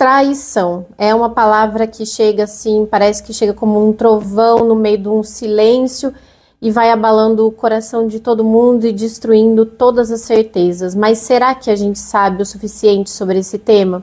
Traição é uma palavra que chega assim, parece que chega como um trovão no meio de um silêncio e vai abalando o coração de todo mundo e destruindo todas as certezas. Mas será que a gente sabe o suficiente sobre esse tema?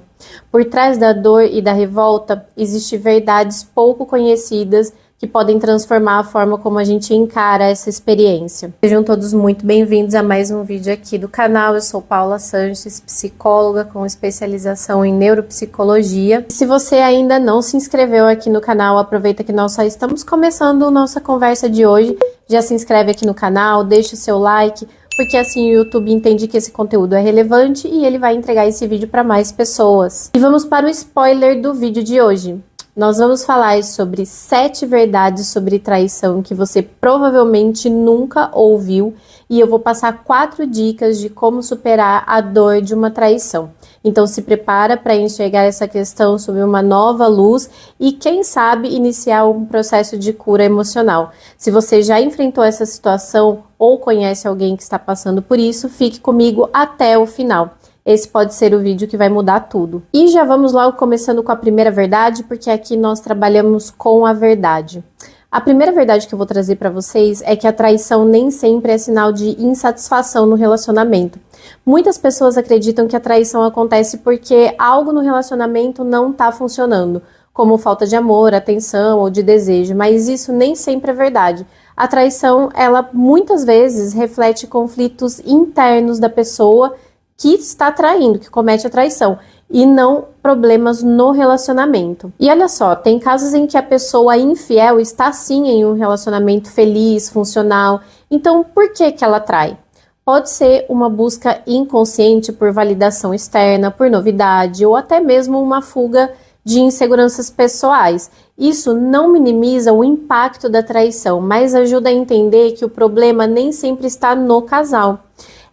Por trás da dor e da revolta, existem verdades pouco conhecidas que podem transformar a forma como a gente encara essa experiência. Sejam todos muito bem-vindos a mais um vídeo aqui do canal. Eu sou Paula Sanches, psicóloga com especialização em neuropsicologia. Se você ainda não se inscreveu aqui no canal, aproveita que nós só estamos começando nossa conversa de hoje. Já se inscreve aqui no canal, deixa o seu like, porque assim o YouTube entende que esse conteúdo é relevante e ele vai entregar esse vídeo para mais pessoas. E vamos para o spoiler do vídeo de hoje. Nós vamos falar sobre 7 verdades sobre traição que você provavelmente nunca ouviu e eu vou passar 4 dicas de como superar a dor de uma traição. Então se prepara para enxergar essa questão sob uma nova luz e quem sabe iniciar um processo de cura emocional. Se você já enfrentou essa situação ou conhece alguém que está passando por isso, fique comigo até o final. Esse pode ser o vídeo que vai mudar tudo. E já vamos logo começando com a primeira verdade, porque aqui nós trabalhamos com a verdade. A primeira verdade que eu vou trazer para vocês é que a traição nem sempre é sinal de insatisfação no relacionamento. Muitas pessoas acreditam que a traição acontece porque algo no relacionamento não está funcionando, como falta de amor, atenção ou de desejo, mas isso nem sempre é verdade. A traição, ela muitas vezes reflete conflitos internos da pessoa que está traindo, que comete a traição, e não problemas no relacionamento. E olha só, tem casos em que a pessoa infiel está sim em um relacionamento feliz, funcional, então por que ela trai? Pode ser uma busca inconsciente por validação externa, por novidade, ou até mesmo uma fuga de inseguranças pessoais. Isso não minimiza o impacto da traição, mas ajuda a entender que o problema nem sempre está no casal.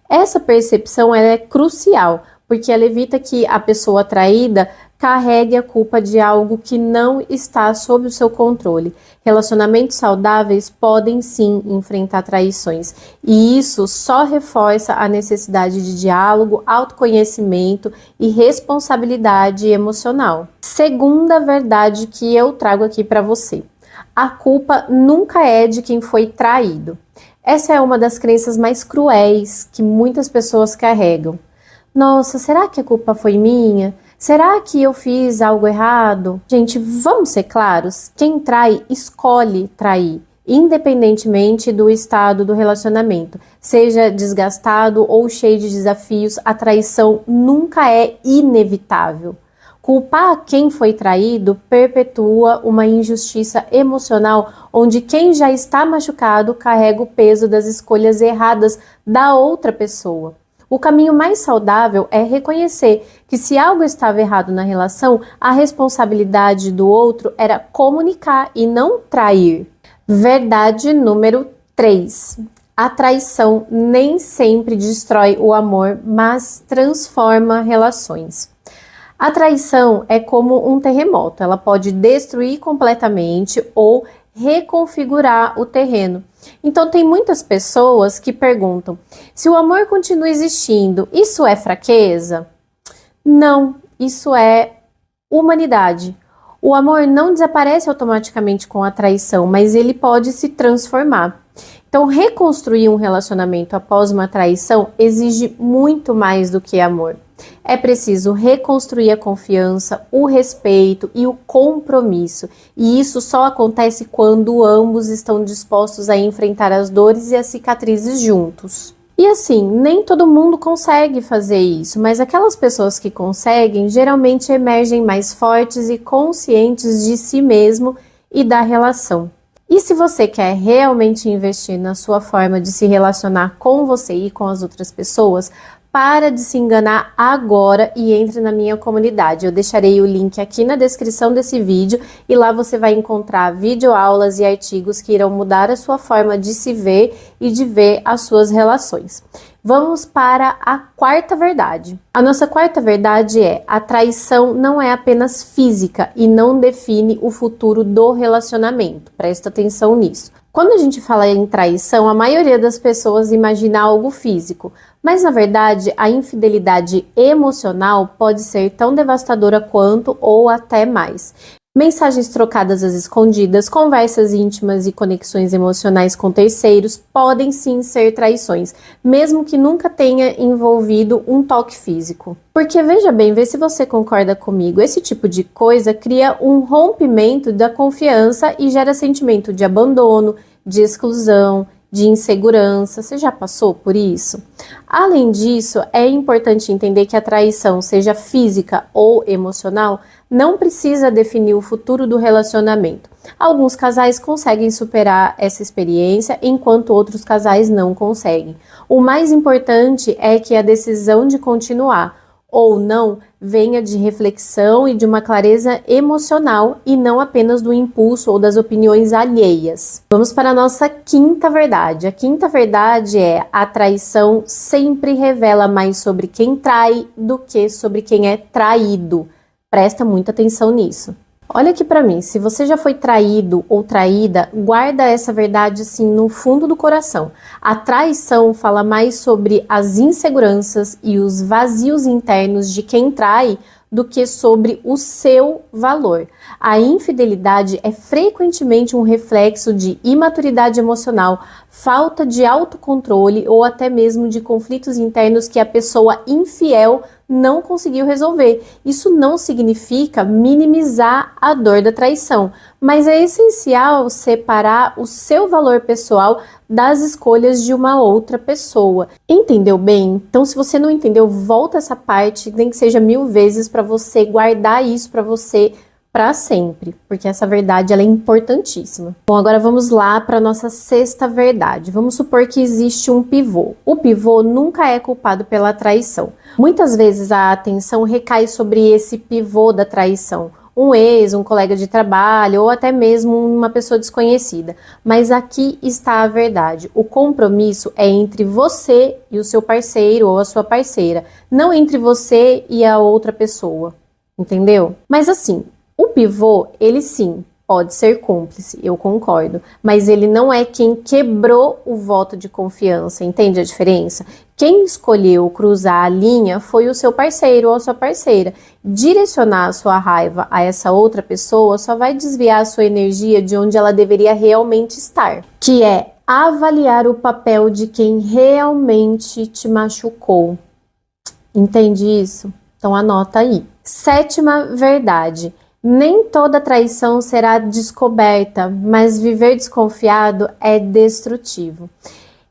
Essa percepção ela é crucial, porque ela evita que a pessoa traída carregue a culpa de algo que não está sob o seu controle. Relacionamentos saudáveis podem sim enfrentar traições, e isso só reforça a necessidade de diálogo, autoconhecimento e responsabilidade emocional. Segunda verdade que eu trago aqui para você: a culpa nunca é de quem foi traído. Essa é uma das crenças mais cruéis que muitas pessoas carregam. Nossa, será que a culpa foi minha? Será que eu fiz algo errado? Gente, vamos ser claros, quem trai escolhe trair, independentemente do estado do relacionamento. Seja desgastado ou cheio de desafios, a traição nunca é inevitável. Culpar quem foi traído perpetua uma injustiça emocional onde quem já está machucado carrega o peso das escolhas erradas da outra pessoa. O caminho mais saudável é reconhecer que se algo estava errado na relação, a responsabilidade do outro era comunicar e não trair. Verdade número 3. A traição nem sempre destrói o amor, mas transforma relações. A traição é como um terremoto, ela pode destruir completamente ou reconfigurar o terreno. Então tem muitas pessoas que perguntam, se o amor continua existindo, isso é fraqueza? Não, isso é humanidade. O amor não desaparece automaticamente com a traição, mas ele pode se transformar. Então, reconstruir um relacionamento após uma traição exige muito mais do que amor. É preciso reconstruir a confiança, o respeito e o compromisso. E isso só acontece quando ambos estão dispostos a enfrentar as dores e as cicatrizes juntos. E assim, nem todo mundo consegue fazer isso, mas aquelas pessoas que conseguem geralmente emergem mais fortes e conscientes de si mesmo e da relação. E se você quer realmente investir na sua forma de se relacionar com você e com as outras pessoas, para de se enganar agora e entre na minha comunidade. Eu deixarei o link aqui na descrição desse vídeo e lá você vai encontrar videoaulas e artigos que irão mudar a sua forma de se ver e de ver as suas relações. Vamos para a quarta verdade. A nossa quarta verdade é: a traição não é apenas física e não define o futuro do relacionamento. Presta atenção nisso. Quando a gente fala em traição, a maioria das pessoas imagina algo físico, mas na verdade a infidelidade emocional pode ser tão devastadora quanto ou até mais. Mensagens trocadas às escondidas, conversas íntimas e conexões emocionais com terceiros podem sim ser traições, mesmo que nunca tenha envolvido um toque físico. Porque veja bem, vê se você concorda comigo, esse tipo de coisa cria um rompimento da confiança e gera sentimento de abandono, de exclusão, de insegurança. Você já passou por isso? Além disso, é importante entender que a traição, seja física ou emocional, não precisa definir o futuro do relacionamento. Alguns casais conseguem superar essa experiência, enquanto outros casais não conseguem. O mais importante é que a decisão de continuar ou não venha de reflexão e de uma clareza emocional e não apenas do impulso ou das opiniões alheias. Vamos para a nossa quinta verdade. A quinta verdade é: a traição sempre revela mais sobre quem trai do que sobre quem é traído. Presta muita atenção nisso. Olha aqui pra mim, se você já foi traído ou traída, guarda essa verdade assim no fundo do coração. A traição fala mais sobre as inseguranças e os vazios internos de quem trai do que sobre o seu valor. A infidelidade é frequentemente um reflexo de imaturidade emocional, falta de autocontrole ou até mesmo de conflitos internos que a pessoa infiel não conseguiu resolver. Isso não significa minimizar a dor da traição, mas é essencial separar o seu valor pessoal das escolhas de uma outra pessoa. Entendeu bem? Então, se você não entendeu, volta essa parte, nem que seja 1000 vezes, para você guardar isso para você para sempre, porque essa verdade ela é importantíssima. Bom, agora vamos lá para nossa sexta verdade. Vamos supor que existe um pivô. O pivô nunca é culpado pela traição. Muitas vezes a atenção recai sobre esse pivô da traição. Um ex, um colega de trabalho ou até mesmo uma pessoa desconhecida. Mas aqui está a verdade. O compromisso é entre você e o seu parceiro ou a sua parceira, não entre você e a outra pessoa. Entendeu? Mas assim, o pivô, ele sim, pode ser cúmplice, eu concordo, mas ele não é quem quebrou o voto de confiança, entende a diferença? Quem escolheu cruzar a linha foi o seu parceiro ou a sua parceira. Direcionar a sua raiva a essa outra pessoa só vai desviar a sua energia de onde ela deveria realmente estar, que é avaliar o papel de quem realmente te machucou. Entende isso? Então anota aí. Sétima verdade. Nem toda traição será descoberta, mas viver desconfiado é destrutivo.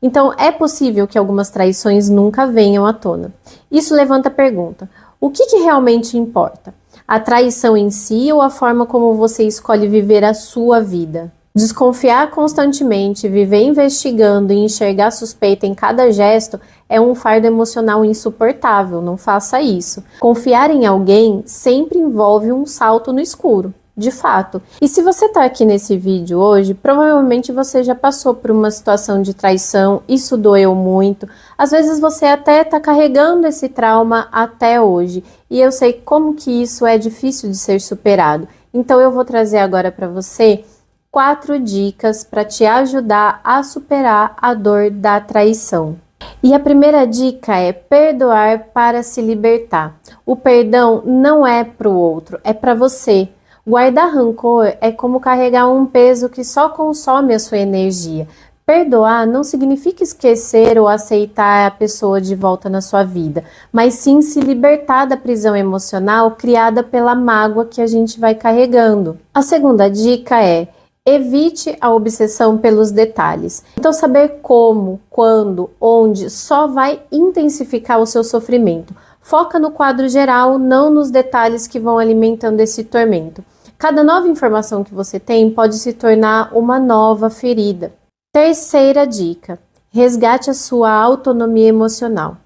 Então, é possível que algumas traições nunca venham à tona. Isso levanta a pergunta: o que realmente importa? A traição em si ou a forma como você escolhe viver a sua vida? Desconfiar constantemente, viver investigando e enxergar suspeita em cada gesto é um fardo emocional insuportável, não faça isso. Confiar em alguém sempre envolve um salto no escuro, de fato. E se você está aqui nesse vídeo hoje, provavelmente você já passou por uma situação de traição, isso doeu muito. Às vezes você até está carregando esse trauma até hoje. E eu sei como que isso é difícil de ser superado. Então eu vou trazer agora para você 4 dicas para te ajudar a superar a dor da traição. E a primeira dica é perdoar para se libertar. O perdão não é para o outro, é para você. Guardar rancor é como carregar um peso que só consome a sua energia. Perdoar não significa esquecer ou aceitar a pessoa de volta na sua vida, mas sim se libertar da prisão emocional criada pela mágoa que a gente vai carregando. A segunda dica é: evite a obsessão pelos detalhes. Então, saber como, quando, onde só vai intensificar o seu sofrimento. Foca no quadro geral, não nos detalhes que vão alimentando esse tormento. Cada nova informação que você tem pode se tornar uma nova ferida. Terceira dica: resgate a sua autonomia emocional.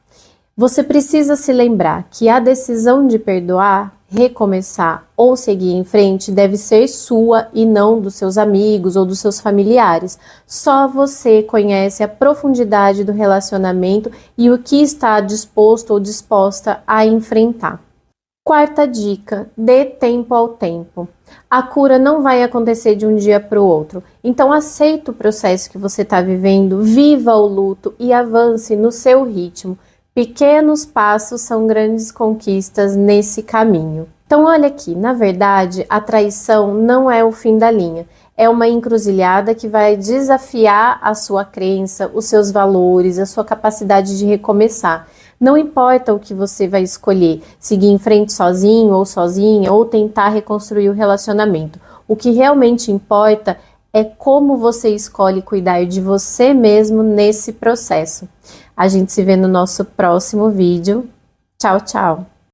Você precisa se lembrar que a decisão de perdoar, recomeçar ou seguir em frente deve ser sua e não dos seus amigos ou dos seus familiares. Só você conhece a profundidade do relacionamento e o que está disposto ou disposta a enfrentar. Quarta dica: dê tempo ao tempo. A cura não vai acontecer de um dia para o outro. Então, aceite o processo que você está vivendo, viva o luto e avance no seu ritmo. Pequenos passos são grandes conquistas nesse caminho. Então, olha aqui, na verdade, a traição não é o fim da linha. É uma encruzilhada que vai desafiar a sua crença, os seus valores, a sua capacidade de recomeçar. Não importa o que você vai escolher, seguir em frente sozinho ou sozinha, ou tentar reconstruir o relacionamento. O que realmente importa é como você escolhe cuidar de você mesmo nesse processo. A gente se vê no nosso próximo vídeo. Tchau, tchau!